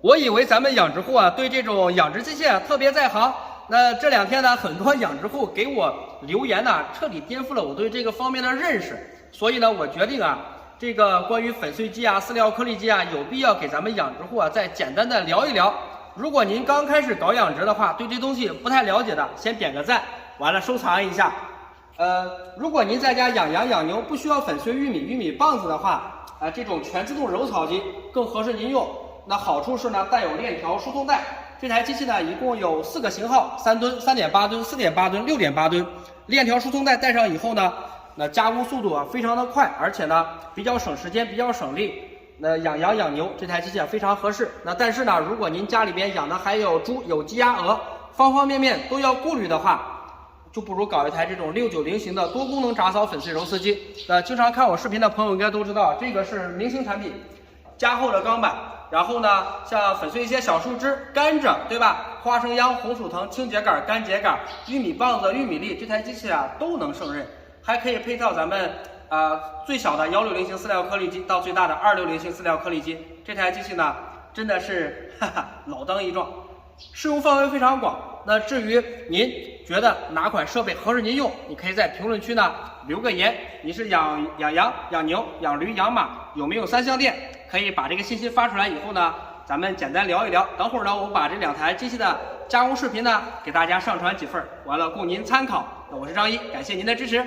我以为咱们养殖户啊对这种养殖机械特别在行，那这2天呢，很多养殖户给我留言呢，彻底颠覆了我对这个方面的认识。所以呢，我决定啊，这个关于粉碎机啊、饲料颗粒机啊，有必要给咱们养殖户啊再简单的聊一聊。如果您刚开始搞养殖的话，对这东西不太了解的，先点个赞，完了收藏一下。如果您在家养羊养牛不需要粉碎玉米棒子的话，这种全自动揉草机更合适您用。那好处是呢，带有链条输送带。这台机器呢，一共有4个型号，3吨、3.8吨、4.8吨、6.8吨。链条输送带带上以后呢，那加工速度啊非常的快，而且呢比较省时间，比较省力。那养羊养牛这台机器非常合适。那但是呢，如果您家里边养的还有猪、有鸡鸭鹅，方方面面都要顾虑的话，就不如搞一台这种690型的多功能杂草粉碎揉丝机。经常看我视频的朋友应该都知道，这个是明星产品，加厚的钢板。然后呢，像粉碎一些小树枝、甘蔗，对吧？花生秧、红薯藤、清秸秆、干秸秆、玉米棒子、玉米粒，这台机器啊都能胜任。还可以配套咱们最小的160型饲料颗粒机到最大的260型饲料颗粒机。这台机器呢，真的是老当益壮，适用范围非常广。那至于您觉得哪款设备合适您用，你可以在评论区呢留个言。你是养羊、养牛、养驴、养马，有没有3项电？可以把这个信息发出来以后呢，咱们简单聊一聊。等会儿呢，我把这2台机器的加工视频呢给大家上传几份，完了供您参考。那我是张一，感谢您的支持。